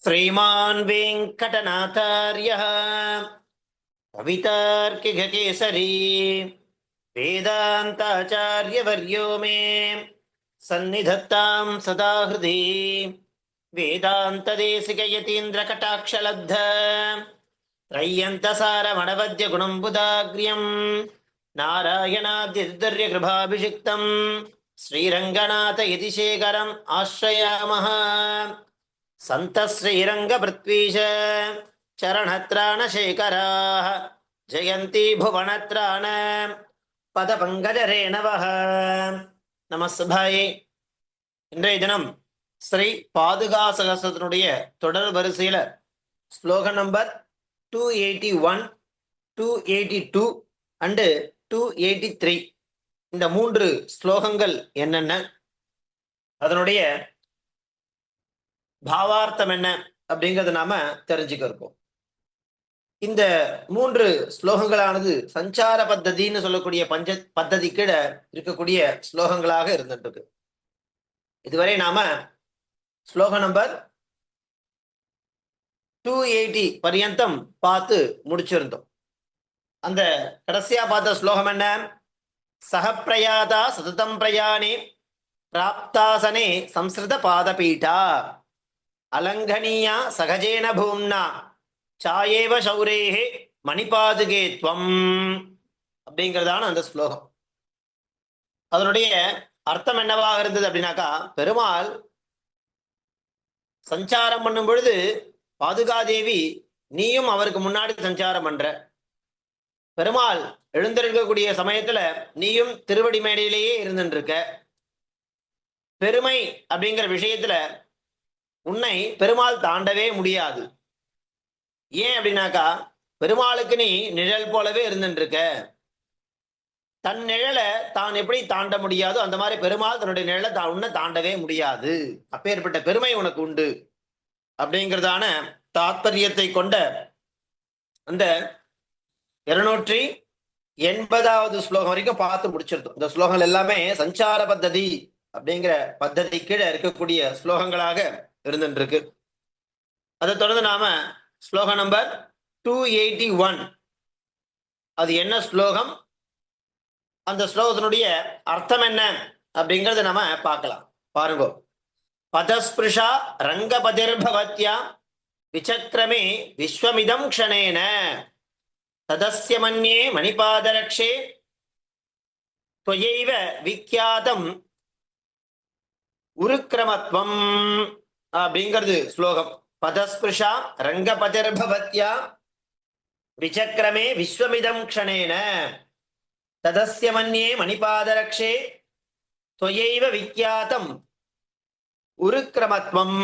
श्रीमान् वेङ्कटनाथार्यः कवितार्किककेसरी वेदान्ताचार्यवर्यो मे सन्निधत्तां सदा हृदि वेदान्तदेशिकयतीन्द्रकटाक्षलब्ध त्रय्यन्तसारमणवद्यगुणम्बुदाग्र्यं नारायणाद्यतिर्यकृभाभिषिक्तं श्रीरङ्गनाथयतिशेखरम् आश्रयामः। सन्तः श्रीरङ्गपृथ्वीश चरणत्राणशेखराः जयन्ती भुवनत्राण पदपङ्कजरेणवः। நமஸ்தாயே. இன்றைய தினம் ஸ்ரீ பாதுகா சகஸ்ரத்தினுடைய தொடர் வரிசையில ஸ்லோகம் நம்பர் 281, 282 அண்டு 283 இந்த 3 ஸ்லோகங்கள் என்னென்ன, அதனுடைய பாவார்த்தம் என்ன அப்படிங்கறத நாம தெரிஞ்சுக்க இருப்போம். இந்த 3 ஸ்லோகங்களானது சஞ்சார பத்ததின்னு சொல்லக்கூடிய பத்ததி கீழ இருக்கக்கூடிய ஸ்லோகங்களாக இருந்துட்டு இருக்கு. இதுவரை நாம ஸ்லோகம் நம்பர் 280 பரியந்தம் பார்த்து முடிச்சிருந்தோம். அந்த கடைசியா பார்த்த ஸ்லோகம் என்ன? சகப்பிரயாதா சததம் பிரயாணே பிராப்தாசனே சம்ஸ்கிருத பாதபீட்டா அலங்கனியா சகஜேன பூம்னா சாயேவ சௌரேஹே மணிபாதுகே துவம் அப்படிங்கிறதான அந்த ஸ்லோகம். அதனுடைய அர்த்தம் என்னவாக இருந்தது அப்படின்னாக்கா, பெருமாள் சஞ்சாரம் பண்ணும் பொழுது பாதுகாதேவி நீயும் அவருக்கு முன்னாடி சஞ்சாரம் பண்ற, பெருமாள் எழுந்திருக்கக்கூடிய சமயத்துல நீயும் திருவடி மேடையிலேயே இருந்துட்டு இருக்க. பெருமை அப்படிங்கிற விஷயத்துல உன்னை பெருமாள் தாண்டவே முடியாது. ஏன் அப்படின்னாக்கா, பெருமாளுக்கு நீ நிழல் போலவே இருந்துட்டு இருக்க. தன் நிழலை தான் எப்படி தாண்ட முடியாதோ அந்த மாதிரி பெருமாள் தன்னுடைய நிழலை உன்னை தாண்டவே முடியாது. அப்பேற்பட்ட பெருமை உனக்கு உண்டு அப்படிங்கிறதான தாத்பரியத்தை கொண்ட அந்த 280வது ஸ்லோகம் வரைக்கும் பார்த்து முடிச்சிருந்தோம். இந்த ஸ்லோகங்கள் எல்லாமே சஞ்சார பத்ததி அப்படிங்கிற பத்ததி கீழே இருக்கக்கூடிய ஸ்லோகங்களாக இருந்துட்டு இருக்கு. அதை தொடர்ந்து நாம ஸ்லோகம் நம்பர் 281 அது என்ன ஸ்லோகம், அந்த ஸ்லோகத்தினுடைய அர்த்தம் என்ன அப்படிங்கறத நாம பார்க்கலாம். பாருங்க. பதஸ்பிருஷா ரங்கபதிர்பவத்யா விசக்ரமே விஸ்வமிதம் க்ஷணேன ததஸ்ய மன்யே மணிபாதரக்ஷே त्वयैव விக்யாதம் உருக்கிரமத்வம் அப்படிங்கிறது ஸ்லோகம். பதஸ்பிருஷா ரங்கபதிர்பவத்யா விசக்ரமே விஸ்வமிதம் க்ஷணேன ததஸ்ய மன்யே மணிபாதரக்ஷே त्वयैव விக்யாதம் உருக்கிரமத்வம்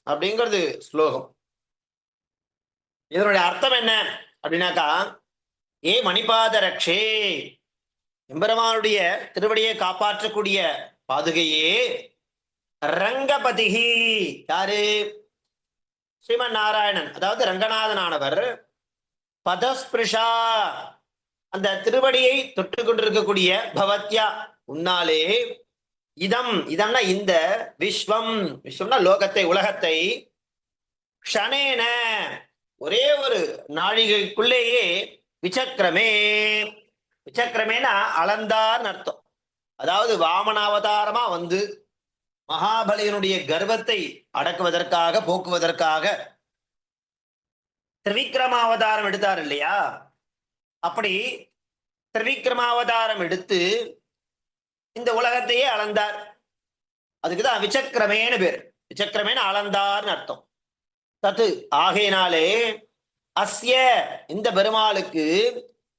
அப்படிங்கிறது ஸ்லோகம். இதனுடைய அர்த்தம் என்ன அப்படின்னாக்கா, ஏ மணிபாதரக்ஷே, எம்பெருமானுடைய திருவடியை காப்பாற்றக்கூடிய பாதுகையே, ரங்கபதிஹி யாரு? ஸ்ரீமன் நாராயணன், அதாவது ரங்கநாதனானவர், பதஸ்பிருஷா அந்த திருவடியை தொட்டு கொண்டிருக்கக்கூடிய, பவத்யா உன்னாலே, இதம்னா இந்த, விஸ்வம் விஸ்வம்னா லோகத்தை உலகத்தை, க்ஷணேன ஒரே ஒரு நாழிகைக்குள்ளேயே, விசக்ரமே விசக்ரமேனா அளந்தார்னு அர்த்தம். அதாவது வாமனாவதாரமா வந்து மகாபலியனுடைய கர்வத்தை அடக்குவதற்காக போக்குவதற்காக திரிவிக்ரமாவதாரம் எடுத்தார் இல்லையா? அப்படி திரிவிக்ரமாவதாரம் எடுத்து இந்த உலகத்தையே அளந்தார். அதுக்குதான் விசக்ரமேன்னு பேர். விசக்ரமேன்னு அளந்தார்னு அர்த்தம். தத்து ஆகையினாலே அஸ்ய இந்த பெருமாளுக்கு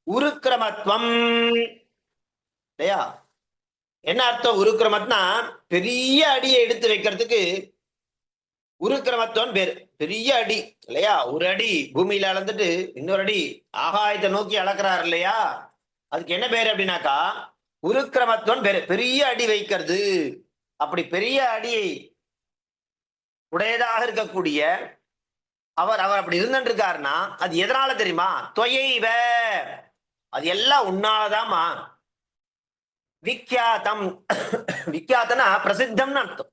உருக்கிரமத்வம் இல்லையா? என்ன அர்த்தம்? உருக்கிரமத்னா பெரிய அடியை எடுத்து வைக்கிறதுக்கு உருக்கிரமத்துவம் பேரு. பெரிய அடி இல்லையா? ஒரு அடி பூமியில அளந்துட்டு இன்னொரு அடி ஆகாயத்தை நோக்கி அளக்கிறார் இல்லையா? அதுக்கு என்ன பேரு அப்படின்னாக்கா உருக்கிரமத்துவம் பேரு. பெரிய அடி வைக்கிறது. அப்படி பெரிய அடியை உடையதாக இருக்கக்கூடிய அவர் அப்படி இருந்துட்டு இருக்காருன்னா அது எதனால தெரியுமா? தொயைவ, அது எல்லாம் உன்னாலதாமா. விக்யாதம், விக்யாத்தனா பிரசித்தம்னு அர்த்தம்.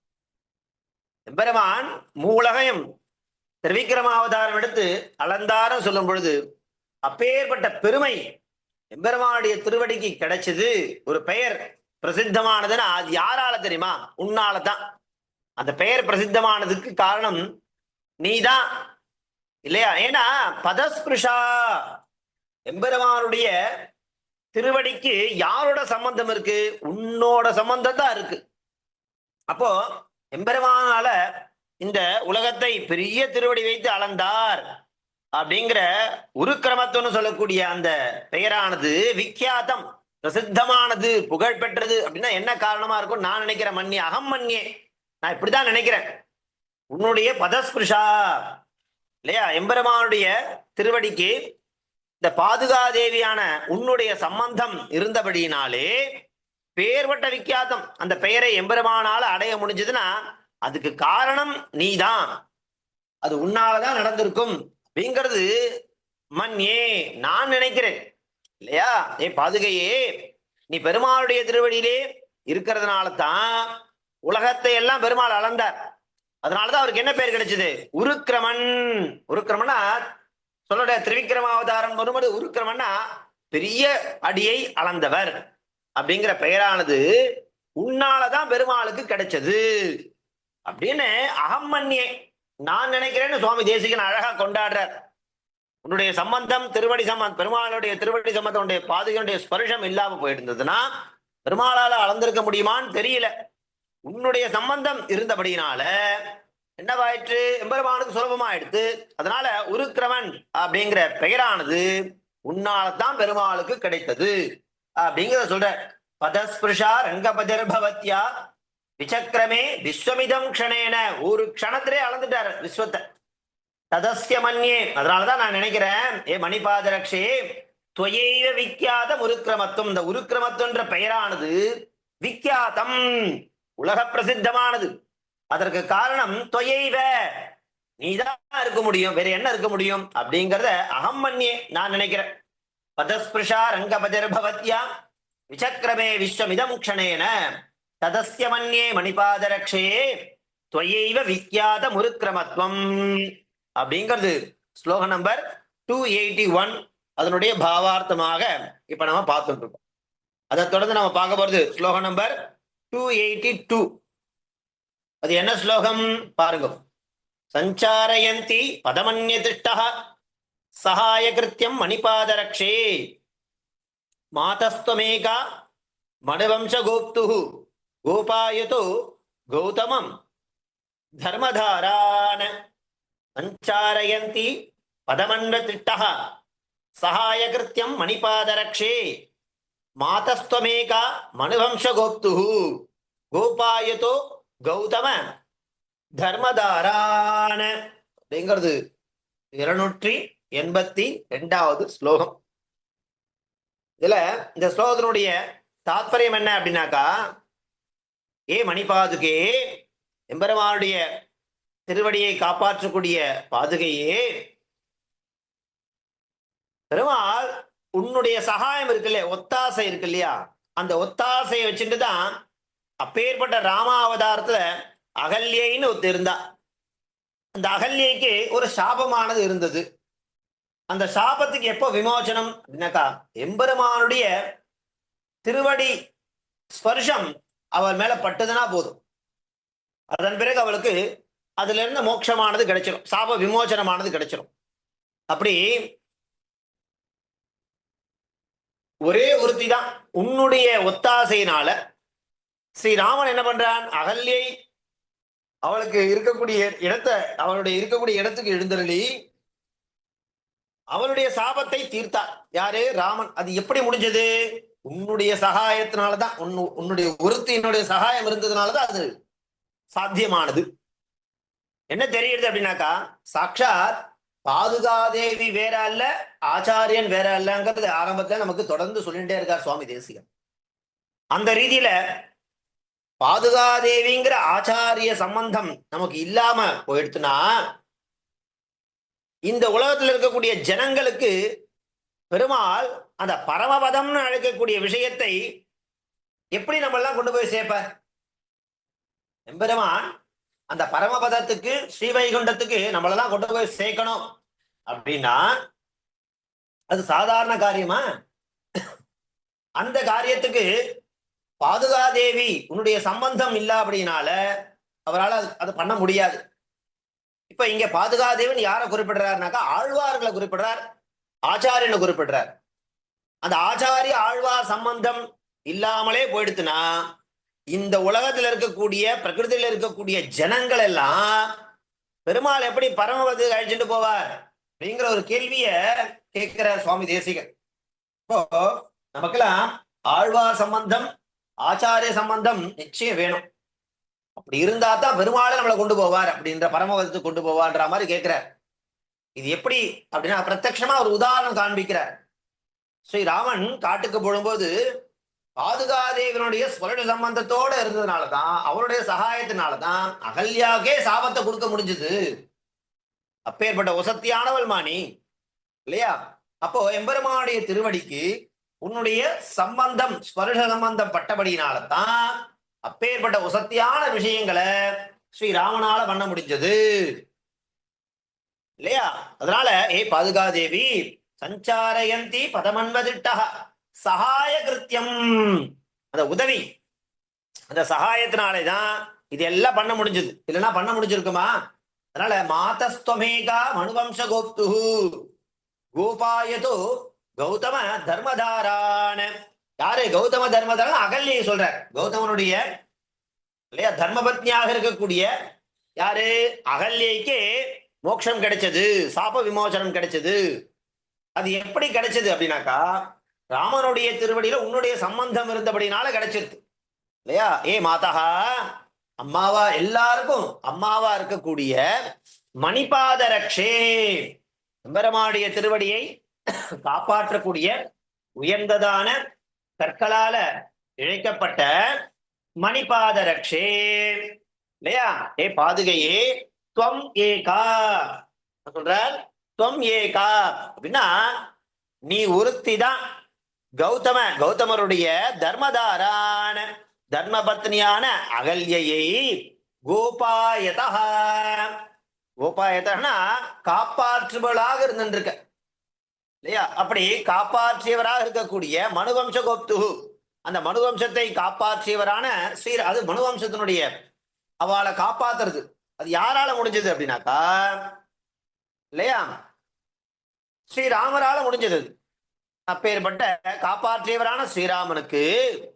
எம்பெருமான் மூலகம் திருவிக்கிரமாவதாரம் எடுத்து அளந்தாரம் சொல்லும் பொழுது அப்பேற்பட்ட பெருமை எம்பெருமானுடைய திருவடிக்கு கிடைச்சது. ஒரு பெயர் பிரசித்தமானதுன்னா அது யாரால தெரியுமா? உன்னால தான். அந்த பெயர் பிரசித்தமானதுக்கு காரணம் நீதான் இல்லையா? ஏன்னா பதஸ்பிருஷா எம்பெருமானுடைய திருவடிக்கு யாரோட சம்பந்தம் இருக்கு? உன்னோட சம்பந்தம் தான் இருக்கு. அப்போ எம்பெருமானால இந்த உலகத்தை பெரிய திருவடி வைத்து அளந்தார் அப்படிங்கிற உருக்கிரமத்துன்னு சொல்லக்கூடிய அந்த பெயரானது விக்கியாதம், பிரசித்தமானது, புகழ் பெற்றது. அப்படின்னா என்ன காரணமா இருக்கும்? நான் நினைக்கிறேன், மன்னியே அகம் மன்னியே, நான் இப்படிதான் நினைக்கிறேன். உன்னுடைய பதஸ்பிருஷா இல்லையா? எம்பெருமானுடைய திருவடிக்கு இந்த பாதுகாதேவியான உன்னுடைய சம்பந்தம் இருந்தபடியினாலே பேர்பட்ட விக்கியாத்தம். அந்த பெயரை எம்பெருமானால அடைய முடிஞ்சதுன்னா அதுக்கு காரணம் நீதான், அது உன்னாலதான் நடந்திருக்கும் அப்படிங்கிறது மன்யே நான் நினைக்கிறேன் இல்லையா? பாதுகையே, நீ பெருமாளுடைய திருவடியிலே இருக்கிறதுனால தான் உலகத்தை எல்லாம் பெருமாள் அளந்தார். அதனாலதான் அவருக்கு என்ன பெயர் கிடைச்சது? உருக்கிரமன். உருக்கிரமன்னா சொல்லுடைய திருவிக்கிரமாவதாரம் வரும்போது உருக்கிரமன்னா பெரிய அடியை அளந்தவர் அப்படிங்கிற பெயரானது உன்னாலதான் பெருமாளுக்கு கிடைச்சது அப்படின்னு அகம்மன்யே நான் நினைக்கிறேன்னு சுவாமி தேசிகன் அழகா கொண்டாடுறார். உன்னுடைய சம்பந்தம் திருவடி சம்பந்தம், பெருமாளுடைய திருவடி சம்பந்தம், உன்னுடைய பாதுகையுடைய ஸ்பர்ஷம் இல்லாம போயிருந்ததுன்னா பெருமாளால அளந்திருக்க முடியுமான்னு தெரியல. உன்னுடைய சம்பந்தம் இருந்தபடினால என்னவாயிற்று? எம்பெருமானுக்கு சுலபமாயிடுத்து. அதனால உருக்கிரமன் அப்படிங்கிற பெயரானது உன்னால்தான் பெருமாளுக்கு கிடைத்தது அப்படிங்கிற சொல்ற. பதஸ்பிருஷா ரங்கபதிர்பவத்யா விசக்கிரமே விஸ்வமிதம் க்ஷணேன, ஒரு க்ஷணத்திலே அளந்துட்டார் விஸ்வத்தை. ததஸ்ய மன்யே, அதனாலதான் நான் நினைக்கிறேன், மணிபாதரக்ஷே துவயைவ விக்கியாதம் உருக்கிரமத்துவம். இந்த உருக்கிரமத்துவன்ற பெயரானது விக்கியாதம், உலக பிரசித்தமானது. அதற்கு காரணம் துவயைவ, நீதான் இருக்க முடியும், வேற என்ன இருக்க முடியும் அப்படிங்கிறத அகம் மன்யே நான் நினைக்கிறேன். பதஸ்பிருஷா ரங்கபதிர்பவத்யா விசக்கிரமே விஸ்வமிதம் க்ஷணேன ததஸ்ய மன்யே மணிபாதரக்ஷே துவயைவ விக்கியாத முருக்கிரமத்துவம் அப்படிங்கிறது ஸ்லோகம் நம்பர் 281. அதனுடைய பாவார்த்தமாக இப்ப நம்ம பார்த்துட்டு இருக்கோம். அதை தொடர்ந்து நம்ம பார்க்க போறது ஸ்லோகம் நம்பர் 282. அது என்ன ஸ்லோகம் பாருங்க. சஞ்சாரயந்தி பதமன்யதிஷ்டா சகாய கிருத்தியம் மணிபாதரக்ஷே மாதஸ்துவமேகா மனுவம்ச கோப்து கோபாயது கௌதமம் தர்மதாரான. சஞ்சாரயந்தி பதமன்யதிஷ்டா சகாய கிருத்தியம் மணிபாதரக்ஷே மாதஸ்துவமேகா மனுவம்ச கோப்து கோபாயது கௌதம தர்மதாரான அப்படிங்கிறது 282வது ஸ்லோகம். இதுல இந்த ஸ்லோகத்தினுடைய தாத்பரியம் என்ன அப்படின்னாக்கா, மணிபாதுகே, எம்பெருமானுடைய திருவடியை காப்பாற்றக்கூடிய பாதுகையே, பெருமாள் உன்னுடைய சகாயம் இருக்கு இல்லையா, ஒத்தாசை இருக்கு இல்லையா, அந்த ஒத்தாசையை வச்சுட்டு தான் அப்பேற்பட்ட ராமாவதாரத்துல அகல்யைன்னு ஒத்து இருந்தா. அந்த அகல்யைக்கு ஒரு சாபமானது இருந்தது. அந்த சாபத்துக்கு எப்போ விமோசனம் அப்படின்னாக்கா, எம்பெருமானுடைய திருவடி ஸ்பர்ஷம் அவள் மேல பட்டுதுன்னா போதும், அதன் பிறகு அவளுக்கு அதுல இருந்து மோட்சமானது கிடைச்சிடும், சாப விமோசனமானது கிடைச்சிடும். அப்படி ஒரே ஒருத்தி தான் உன்னுடைய ஒத்தாசையினால ஸ்ரீராமன் என்ன பண்றான், அகல்யை அவளுக்கு இருக்கக்கூடிய இடத்தை, அவளுடைய இருக்கக்கூடிய இடத்துக்கு எழுந்தருளி அவளுடைய சாபத்தை தீர்த்தார். யாரு? ராமன். அது எப்படி முடிஞ்சது? உன்னுடைய சகாயத்தினாலதான், உன்னுடைய ஒருத்தியினுடைய சகாயம் இருந்ததுனாலதான் அது சாத்தியமானது. என்ன தெரியுது அப்படின்னாக்கா, சாட்சாத் பாதுகாதேவி வேற அல்ல, ஆச்சாரியன் வேற அல்லங்கிறது ஆரம்பத்துல நமக்கு தொடர்ந்து சொல்லிட்டே இருக்கார் சுவாமி தேசிகன். அந்த ரீதியில பாதுகாதேவிங்கிற ஆச்சாரிய சம்பந்தம் நமக்கு இல்லாம போயிடுச்சுன்னா இந்த உலகத்தில் இருக்கக்கூடிய ஜனங்களுக்கு பெருமாள் அந்த பரமபதம்னு அழைக்கக்கூடிய விஷயத்தை எப்படி நம்ம எல்லாம் கொண்டு போய் சேர்ப்பார்? எம்பெருமான் அந்த பரமபதத்துக்கு ஸ்ரீவைகுண்டத்துக்கு நம்மளெல்லாம் கொண்டு போய் சேர்க்கணும் அப்படின்னா அது சாதாரண காரியமா? அந்த காரியத்துக்கு பாதுகாதேவி உன்னுடைய சம்பந்தம் இல்ல அப்படின்னால அவரால் அது பண்ண முடியாது. இப்ப இங்க பாதுகாதேவன் யாரை குறிப்பிடுறாருனாக்கா ஆழ்வார்களை குறிப்பிடுறார், ஆச்சாரியனை குறிப்பிடுறார். அந்த ஆச்சாரிய ஆழ்வார் சம்பந்தம் இல்லாமலே போயிடுத்துனா இந்த உலகத்துல இருக்கக்கூடிய பிரகிருதியில இருக்கக்கூடிய ஜனங்கள் எல்லாம் பெருமாள் எப்படி பரமபது அழிச்சுட்டு போவார் அப்படிங்கிற ஒரு கேள்விய கேட்கிற சுவாமி தேசிகன். இப்போ நமக்கெல்லாம் ஆழ்வார் சம்பந்தம் ஆச்சாரிய சம்பந்தம் நிச்சயம் வேணும். அப்படி இருந்தா தான் பெருமாளை நம்மளை கொண்டு போவார், அப்படின்ற பரமபதத்துக்கு கொண்டு போவார்ன்ற மாதிரி கேட்கிறார். இது எப்படி அப்படின்னா பிரத்யட்சமா ஒரு உதாரணம் காண்பிக்கிறார். ஸ்ரீராமன் காட்டுக்கு போடும்போது பாதுகாதேவனுடைய ஸ்வருட சம்பந்தத்தோட இருந்ததுனாலதான், அவருடைய சகாயத்தினாலதான் அகல்யாக்கே சாபத்தை கொடுக்க முடிஞ்சது. அப்பேற்பட்ட வசத்தியானவள் மாணி இல்லையா? அப்போ எம்பெருமானுடைய திருவடிக்கு உன்னுடைய சம்பந்தம் ஸ்வருட சம்பந்தம் பட்டபடியினால்தான் அப்பேற்பட்ட வசத்தியான விஷயங்களை ஸ்ரீராமனால பண்ண முடிஞ்சது இல்லையா? அதனால பாதுகாதேவி சஞ்சாரயந்தி பதமன்வதிட்ட சகாய கிருத்தியம், அந்த உதவி, அந்த சகாயத்தினாலேதான் இது எல்லாம் பண்ண முடிஞ்சது. இல்லைன்னா பண்ண முடிஞ்சிருக்குமா? அதனால மாதஸ்துவமேகா மனுவம்ச கோப்து கோபாயதோ கௌதம தர்மதாரான. யாரு கௌதம தர்மதாரன்? அகல்யை சொல்ற. கௌதமனுடைய இல்லையா தர்மபத்னியாக இருக்கக்கூடிய யாரு அகல்யைக்கே மோட்சம் கிடைச்சது, சாப விமோசனம் கிடைச்சது. அது எப்படி கிடைச்சது அப்படின்னாக்கா ராமனுடைய திருவடியில உன்னுடைய சம்பந்தம் இருந்தபடினால கிடைச்சிருக்கு இல்லையா? மாதா, அம்மாவா, எல்லாருக்கும் அம்மாவா இருக்கக்கூடிய மணிபாத ரக்ஷே, எம்பெருமானுடைய திருவடியை காப்பாற்றக்கூடிய உயர்ந்ததான கற்களால இழைக்கப்பட்ட மணிபாத ரக்ஷே இல்லையா? பாதுகையே துவம் ஏகா சொல்றார். துவம் ஏகா அப்படின்னா நீ ஒருத்தி தான். கௌதமருடைய தர்மதாரான தர்மபத்னியான அகல்யை கோபாயதா, கோபாயதனா காப்பாற்றுபவளாக இருந்திருக்க இல்லையா? அப்படி காப்பாற்றியவராக இருக்கக்கூடிய மனுவம்ச கோப்து, அந்த மனுவம்சத்தை காப்பாற்றியவரான ஸ்ரீ, அது மனுவம்சத்தினுடைய அவளை காப்பாத்துறது அது யாரால முடிஞ்சது அப்படின்னாக்கா இல்லையா ஸ்ரீராமரால முடிஞ்சது. அப்பேற்பட்ட காப்பாற்றியவரான ஸ்ரீராமனுக்கு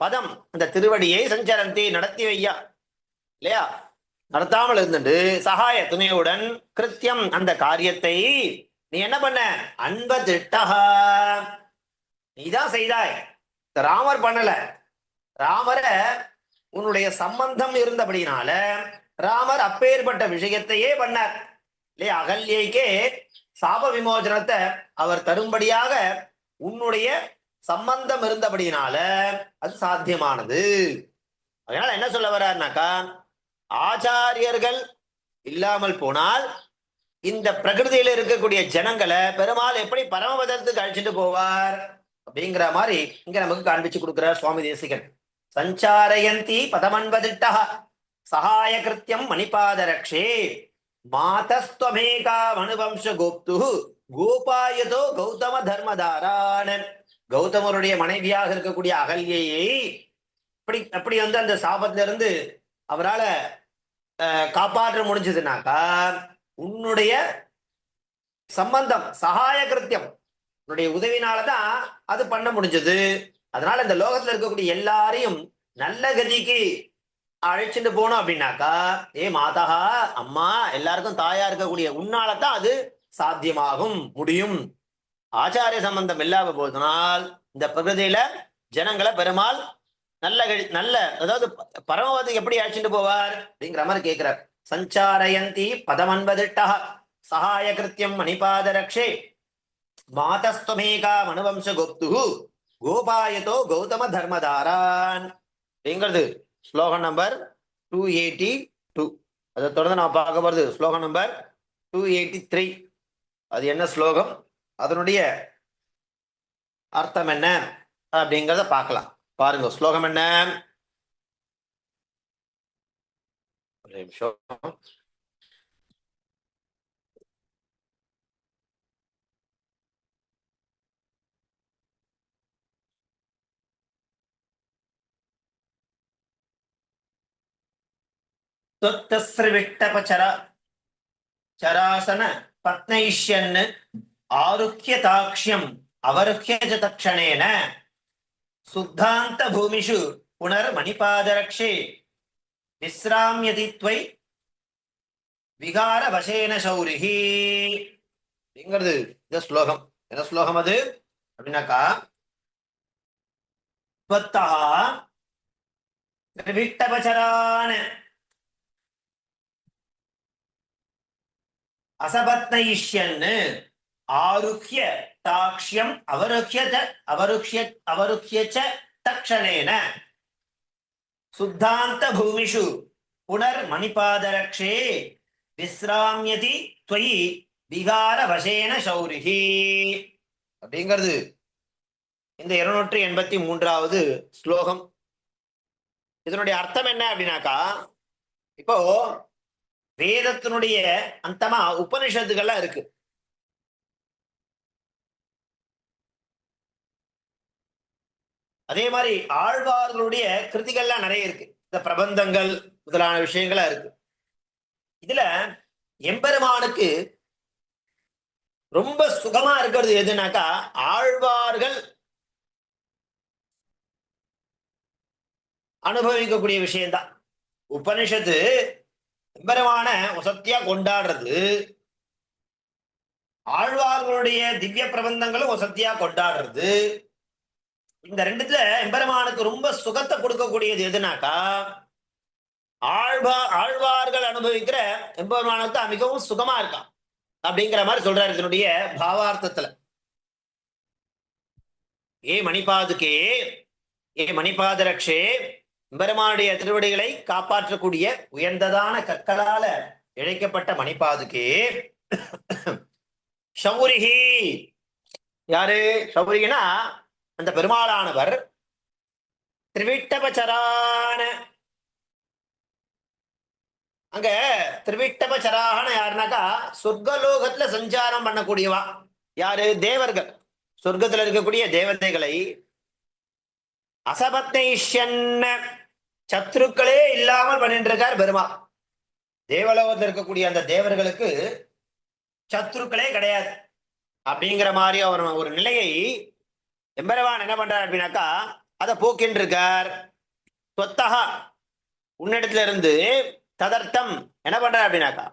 பதம், அந்த திருவடியை சஞ்சரந்தி நடத்தி வையா இல்லையா? நடத்தாமல் இருந்துட்டு சகாய துணையுடன் கிருத்தியம், அந்த காரியத்தை நீ என்ன பண்ண? அன்பதிட்டஹா, நீதான் செய்தாய். ராமர் பண்ணல. ராமரை உன்னுடைய சம்பந்தம் இருந்தபடினால ராமர் அப்பேற்பட்ட விஷயத்தையே பண்ணார் இல்லையா? அகல்யைக்கே சாப விமோசனத்தை அவர் தரும்படியாக உன்னுடைய சம்பந்தம் இருந்தபடினால அது சாத்தியமானது. அதனால என்ன சொல்ல வர்றாருனாக்கா ஆச்சாரியர்கள் இல்லாமல் போனால் இந்த பிரகிருதியில இருக்கக்கூடிய ஜனங்களை பெருமாள் எப்படி பரமபதத்துக்கு அழைச்சிட்டு போவார் அப்படிங்கிற மாதிரி இங்க நமக்கு காண்பிச்சு கொடுக்கிறார் சுவாமி தேசிகன். சஞ்சாரயந்தி பதமன்பதிட்ட சகாய கிருத்தியம் மணிபாத ரக்ஷே மாதஸ்துவமேகா மனுவம்ச கோப்து கோபாயதோ கௌதம தர்மதாரான. கௌதமருடைய மனைவியாக இருக்கக்கூடிய அகல்யையை அப்படி அந்த சாபத்தில இருந்து அவரால் காப்பாற்ற முடிஞ்சதுனாக்கா உன்னுடைய சம்பந்தம் சகாய கிருத்தியம், உன்னுடைய உதவினாலதான் அது பண்ண முடிஞ்சது. அதனால இந்த லோகத்துல இருக்கக்கூடிய எல்லாரையும் நல்ல கதிக்கு அழைச்சிட்டு போனோம் அப்படின்னாக்கா மாதா, அம்மா, எல்லாருக்கும் தாயா இருக்கக்கூடிய உன்னாலதான் அது சாத்தியமாகும் முடியும். ஆச்சாரிய சம்பந்தம் இல்லாத போதனால் இந்த பிரகிருதியில ஜனங்களை பெருமாள் நல்ல அதாவது பரமபதத்துக்கு எப்படி அழைச்சிட்டு போவார் அப்படிங்கிற மாதிரி கேட்கிறார். சஞ்சாரயந்தி பதமன்பதிட்ட சகாய கிருத்தியம் மணிபாத ரக்ஷே மாதஸ்துவமேகா மனுவம்ச கோப்து கோபாயதோ கௌதம தர்மதாரான் அப்படிங்கிறது ஸ்லோகம் நம்பர் 282. அதை தொடர்ந்து நான் பார்க்க போறது ஸ்லோகம் நம்பர் 283. அது என்ன ஸ்லோகம், அதனுடைய அர்த்தம் என்ன அப்படிங்கிறத பார்க்கலாம். பாருங்க ஸ்லோகம் என்ன. நிமிஷம். சராசன பத்னைஷ்யன் ஆருக்கிய தாக்ஷ்யம் அவருக்கிய தக்ஷணேன சுத்தாந்த பூமிஷு புனர் மணிபாதரக்ஷே விஸ்ராமியதி த்வை விகார வசேன சௌரிஹி அப்படிங்கிறது இந்த ஸ்லோகம். என்ன ஸ்லோகம் அது அப்படின்னாக்கா, விட்டபச்சரான அசபத்னைஷ்யன் ஆருக்கிய தாக்ஷ்யம் அவருக்கிய தக்ஷணேன சுத்தாந்த பூமிஷு புனர் மணிபாதரக்ஷே விஸ்ராமியதி த்வயி விகார வசேன சௌரிஹி அப்படிங்கிறது இந்த 283வது ஸ்லோகம். இதனுடைய அர்த்தம் என்ன அப்படின்னாக்கா, இப்போ வேதத்தினுடைய அந்தமா உபனிஷத்துகள்லாம் இருக்கு. அதே மாதிரி ஆழ்வார்களுடைய கிருதிகள்லாம் நிறைய இருக்கு. இந்த பிரபந்தங்கள் முதலான விஷயங்களா இருக்கு. இதுல எம்பெருமானுக்கு ரொம்ப சுகமா இருக்கிறது எதுனாக்கா, ஆழ்வார்கள் அனுபவிக்கக்கூடிய விஷயம்தான். உபனிஷத்து எம்பெருமான வசத்தியா கொண்டாடுறது, ஆழ்வார்களுடைய திவ்ய பிரபந்தங்களும் வசத்தியா கொண்டாடுறது. இந்த ரெண்டுத்துல எம்பெருமானுக்கு ரொம்ப சுகத்தை கொடுக்கக்கூடியது எதுனாக்கா, ஆழ்வார்கள் அனுபவிக்கிற எம்பெருமானுக்கு தான் மிகவும் சுகமா இருக்கான் அப்படிங்கிற மாதிரி சொல்றாரு இதனுடைய பாவார்த்தத்துல. ஏ மணிபாதுகே, ஏ மணிபாதரக்ஷே, எம்பெருமானுடைய திருவடிகளை காப்பாற்றக்கூடிய உயர்ந்ததான கற்களால இழைக்கப்பட்ட மணிபாதுகே, சௌரிஹி, யாரு சௌரிகினா அந்த பெருமாளானவர், திரிவிட்டபச்சரான, அங்க திரிவிட்டபச்சரான யாருனாக்கா சொர்க்கலோகத்துல சஞ்சாரம் பண்ணக்கூடியவா. யாரு? தேவர்கள். சொர்க்கத்துல இருக்கக்கூடிய தேவதைகளை அசபத்தைஷ்யன், சத்ருக்களே இல்லாமல் பண்ணிட்டு இருக்கார் பெருமாள். தேவலோகத்தில் இருக்கக்கூடிய அந்த தேவர்களுக்கு சத்ருக்களே கிடையாது அப்படிங்கிற மாதிரி அவர் ஒரு நிலையை எம்பெருமான் என்ன பண்றார் அப்படின்னாக்கா அதை போக்கின்னு இருக்கார். தொத்தகா, உன்னிடத்துல இருந்து, ததர்த்தம் என்ன பண்றார் அப்படின்னாக்கா,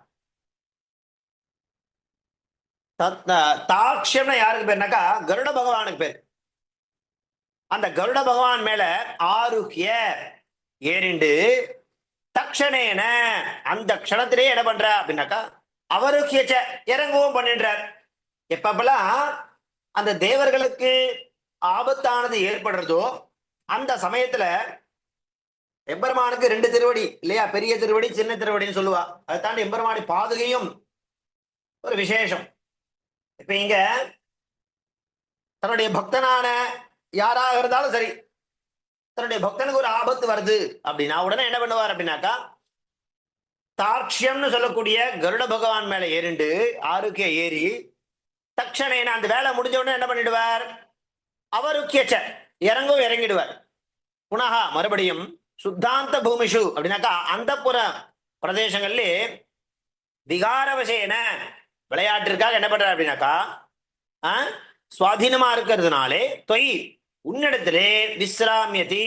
தாக்ஷ்யம்னா யாருக்கு பேருனாக்கா கருட பகவானுக்கு பேர். அந்த கருட பகவான் மேல ஆருக்கிய ஏறிண்டு தக்ஷணேன அந்த க்ஷணத்திலே என்ன பண்ற அப்படின்னாக்கா அவருக்கிய இறங்கவும் பண்ணின்றார். எப்பப்பெல்லாம் அந்த தேவர்களுக்கு ஆபத்தானது ஏற்படுறதோ அந்த சமயத்துல எம்பெருமானுக்கு 2 திருவடி இல்லையா, பெரிய திருவடி சின்ன திருவடின்னு சொல்லுவா. அதை தாண்டி எம்பெருமானி பாதுகையும் ஒரு விசேஷம். இப்ப இங்க தன்னுடைய பக்தனான யாராக இருந்தாலும் சரி, தன்னுடைய பக்தனுக்கு ஒரு ஆபத்து வருது அப்படின்னா உடனே என்ன பண்ணுவார் அப்படின்னாக்கா, தாக்ஷ்யம்னு சொல்லக்கூடிய கருட பகவான் மேல ஏறிண்டு ஆருக்கிய ஏறி தக்ஷணேன அந்த வேலை முடிஞ்ச உடனே என்ன பண்ணிடுவார், அவருக்கிய இறங்கும் இறங்கிடுவார். புனகா மறுபடியும் சுத்தாந்த பூமிஷு அப்படின்னாக்கா அந்த புற பிரதேசங்கள்ல விகாரவசேன விளையாட்டிற்காக என்ன பண்றார் அப்படின்னாக்கா சுவாதீனமா இருக்கிறதுனாலே தொய் உன்னிடத்திலே விஸ்ராமியதி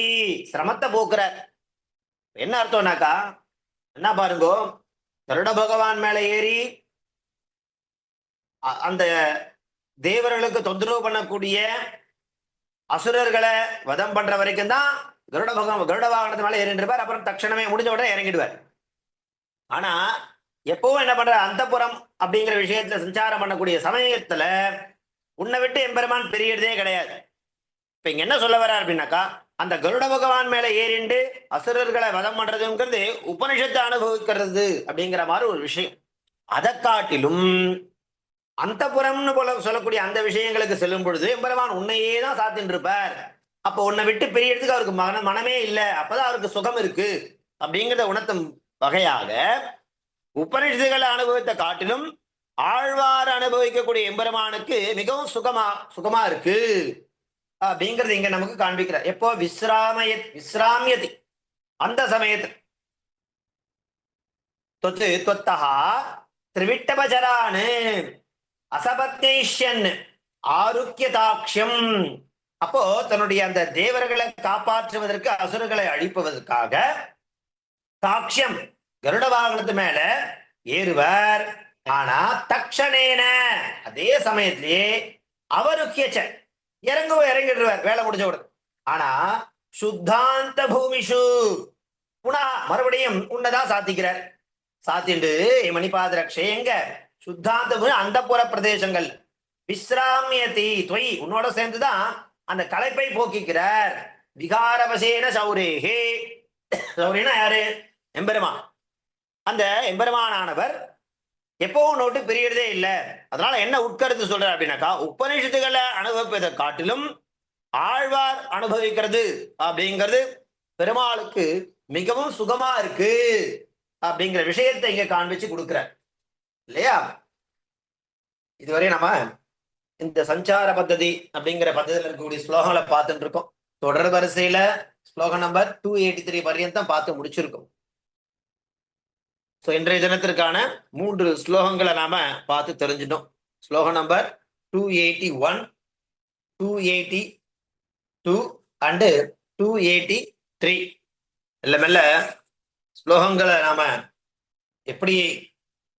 சிரமத்தை போக்குறார். என்ன அர்த்தம்னாக்கா, என்ன பாருங்கோ, கருட பகவான் மேல ஏறி அந்த தேவர்களுக்கு தொந்தரவு பண்ணக்கூடிய அசுரர்களை வதம் பண்ற வரைக்கும் தான் கருட வாகனத்து மேல ஏறின்றிருப்பார். அப்புறம் தட்சணமே முடிஞ்ச உடனே இறங்கிடுவார். ஆனா எப்பவும் என்ன பண்ற, அந்தப்புறம் அப்படிங்கிற விஷயத்துல சஞ்சாரம் பண்ணக்கூடிய சமயத்துல உன்னை விட்டு எம்பெருமான் பெரியதே கிடையாது. இப்ப இங்க என்ன சொல்ல வர்றார் அப்படின்னாக்கா, அந்த கருட பகவான் மேல ஏறிண்டு அசுரர்களை வதம் பண்றதுங்கிறது உபனிஷத்தை அனுபவிக்கிறது அப்படிங்கிற மாதிரி ஒரு விஷயம். அதை காட்டிலும் அந்தப்புறம்னு போல சொல்லக்கூடிய அந்த விஷயங்களுக்கு செல்லும் பொழுது எம்பெருமான் உன்னையே தான் சாத்தின்னு இருப்பார். அப்போ உன்னை விட்டு பெரியதுக்கு அவருக்கு மனமே இல்லை, அப்பதான் அவருக்கு சுகம் இருக்கு அப்படிங்கிறத உணர்த்தும் வகையாக உபனிஷத்துகளை அனுபவித்த காட்டிலும் ஆழ்வார் அனுபவிக்கக்கூடிய எம்பெருமானுக்கு மிகவும் சுகமா இருக்கு அப்படிங்கிறது இங்க நமக்கு காண்பிக்கிறார். எப்போ விஸ்ராமியதி அந்த சமயத்தில் தொத்து தொத்தஹா திரிவிட்டபஜரானு அசபத்யேஷ்யன் ஆருக்கியதாட்சியம். அப்போ தன்னுடைய அந்த தேவர்களை காப்பாற்றுவதற்கு, அசுரர்களை அழிப்பதற்காக தாட்சியம் கருட வாகனத்து மேல ஏறுவர். ஆனா தக்ஷணேன அதே சமயத்திலேயே அவருக்கியச்ச இறங்கிடுவார் வேலை முடிஞ்ச உடனே. ஆனா சுத்தாந்த பூமிஷு புனா மறுபடியும் உன்னதான் சாத்திக்கிறார். சாத்திண்டு மணிபாத ரக்ஷே எங்க சுத்தாந்த பூமி அந்த புற பிரதேசங்கள் விஸ்ராமியதி தொய் உன்னோட சேர்ந்துதான் அந்த களைப்பை போக்கிக்கிறார். விகாரவசேன சௌரேகே, சௌரியனா யாரு? எம்பெருமான். அந்த எம்பெருமானானவர் எப்பவும் நோட்டு பிரியறதே இல்லை. அதனால என்ன உட்கருத்து சொல்ற அப்படின்னாக்கா, உபநிஷத்துக்களை அனுபவிப்பதை காட்டிலும் ஆழ்வார் அனுபவிக்கிறது அப்படிங்கிறது பெருமாளுக்கு மிகவும் சுகமா இருக்கு அப்படிங்கிற விஷயத்தை இங்க காண்பிச்சு கொடுக்குற இல்லையா? இதுவரை நம்ம இந்த சஞ்சார பத்ததி அப்படிங்கிற பத்ததியில் இருக்கக்கூடிய ஸ்லோகங்களை பார்த்துட்டு இருக்கோம். தொடர் வரிசையில ஸ்லோகம் நம்பர் 283 பர்யந்தம் பார்த்து முடிச்சிருக்கோம். இன்றைய தினத்திற்கான 3 ஸ்லோகங்களை நாம பார்த்து தெரிஞ்சிட்டோம். ஸ்லோகம் நம்பர் 281, 282 அண்டு 283. மெல்ல ஸ்லோகங்களை நாம எப்படி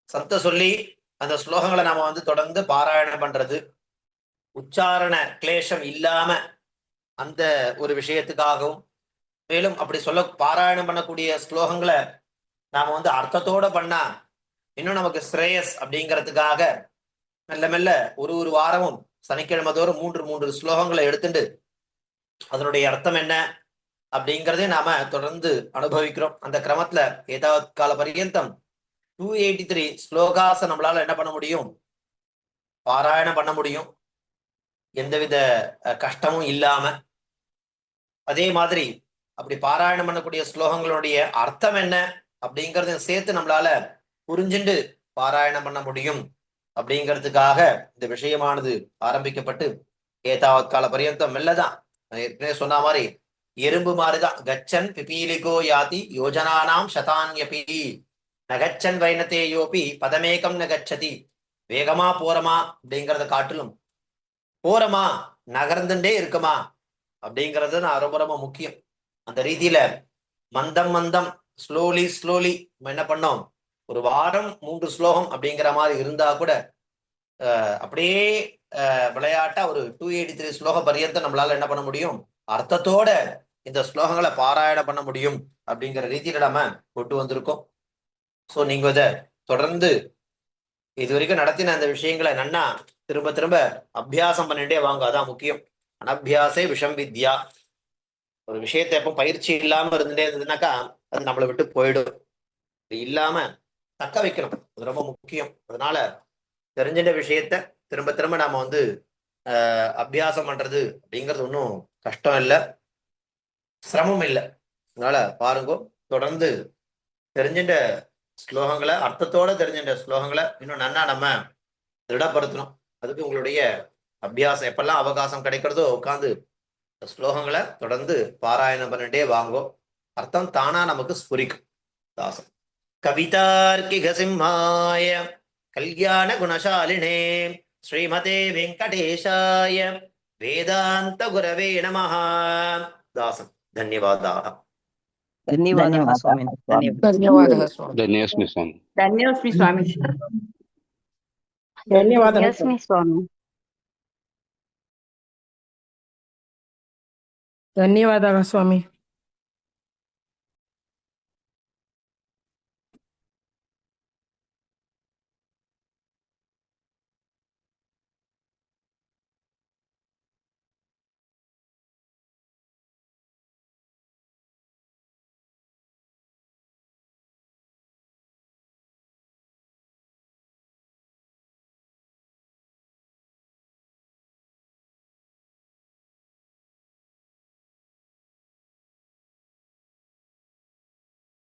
சத்த சொல்லி அந்த ஸ்லோகங்களை நாம தொடர்ந்து பாராயணம் பண்றது, உச்சாரண கிளேஷம் இல்லாம அந்த ஒரு விஷயத்துக்காகவும், மேலும் அப்படி சொல்ல பாராயணம் பண்ணக்கூடிய ஸ்லோகங்களை நாம அர்த்தத்தோட பண்ணா இன்னும் நமக்கு ஸ்ரேயஸ் அப்படிங்கிறதுக்காக மெல்ல மெல்ல ஒரு வாரமும் சனிக்கிழமை தோறும் 3 ஸ்லோகங்களை எடுத்துட்டு அதனுடைய அர்த்தம் என்ன அப்படிங்கிறதே நாம தொடர்ந்து அனுபவிக்கிறோம். அந்த கிரமத்துல ஏதாவது கால பரியந்தம் 283 ஸ்லோகாச நம்மளால என்ன பண்ண முடியும்? பாராயணம் பண்ண முடியும், எந்தவித கஷ்டமும் இல்லாம. அதே மாதிரி அப்படி பாராயணம் பண்ணக்கூடிய ஸ்லோகங்களுடைய அர்த்தம் என்ன அப்படிங்கறத சேர்த்து நம்மளால புரிஞ்சுண்டு பாராயணம் பண்ண முடியும் அப்படிங்கிறதுக்காக இந்த விஷயமானது ஆரம்பிக்கப்பட்டு ஏதாவது கால பரியந்தம் மெல்லதான் ஏற்கனவே சொன்ன மாதிரி எறும்பு மாதிரிதான். கச்சன் பிபீலிகோ யாதி யோஜனானாம் சதான்யபி நகச்சன் வைனத்தேயோபி பதமேகம் நகச்சதி. வேகமா போறமா அப்படிங்கிறத காட்டிலும் போறமா நகர்ந்துட்டே இருக்குமா அப்படிங்கிறது நான் ரொம்ப ரொம்ப முக்கியம். அந்த ரீதியில மந்தம் ஸ்லோலி நம்ம என்ன பண்ணோம், ஒரு வாரம் 3 ஸ்லோகம் அப்படிங்கிற மாதிரி இருந்தா கூட அப்படியே விளையாட்டா ஒரு 283 ஸ்லோக பரியந்தம் நம்மளால என்ன பண்ண முடியும், அர்த்தத்தோட இந்த ஸ்லோகங்களை பாராயணம் பண்ண முடியும் அப்படிங்கிற ரீதியில நம்ம கொண்டு வந்திருக்கோம். நீங்க இதை தொடர்ந்து இது வரைக்கும் நடத்தின அந்த விஷயங்களை நன்னா திரும்ப அபியாசம் பண்ணிட்டே வாங்க. அதான் முக்கியம். அனபியாசே விஷம் வித்யா. ஒரு விஷயத்தை எப்போ பயிற்சி இல்லாம இருந்துட்டே இருந்ததுனாக்கா அது நம்மளை விட்டு போயிடும். இல்லாம தக்க வைக்கணும், அது ரொம்ப முக்கியம். அதனால தெரிஞ்சிட்ட விஷயத்த திரும்ப நாம அபியாசம் பண்றது அப்படிங்கிறது ஒன்றும் கஷ்டம் இல்லை, சிரமம் இல்லை. அதனால பாருங்க, தொடர்ந்து தெரிஞ்சிட்ட ஸ்லோகங்களை, அர்த்தத்தோட தெரிஞ்சிட்ட ஸ்லோகங்களை இன்னும் நன்னா நம்ம திடப்படுத்தணும். அதுக்கு உங்களுடைய அபியாசம் எப்பெல்லாம் அவகாசம் கிடைக்கிறதோ உட்காந்து ஸ்லோகங்களை தொடர்ந்து பாராயணம் பண்ணிட்டே வாங்கோ. அர்த்தம் தானா நமக்கு ஸ்புரிக்கும். தாசம். கவிதார்க்கிக சிம்ஹாய கல்யாண குணசாலினே ஸ்ரீமதே வெங்கடேஷாய வேதாந்த குரவே நமஹ. தாசம். தன்யவாதாக. ధన్యవాదాలు స్వామి. ధన్యవాదాలు స్వామి. ధన్యోస్మి స్వామి. ధన్యోస్మి స్వామి. ధన్యవాదాలు స్వామి. ధన్యవాదాలు స్వామి.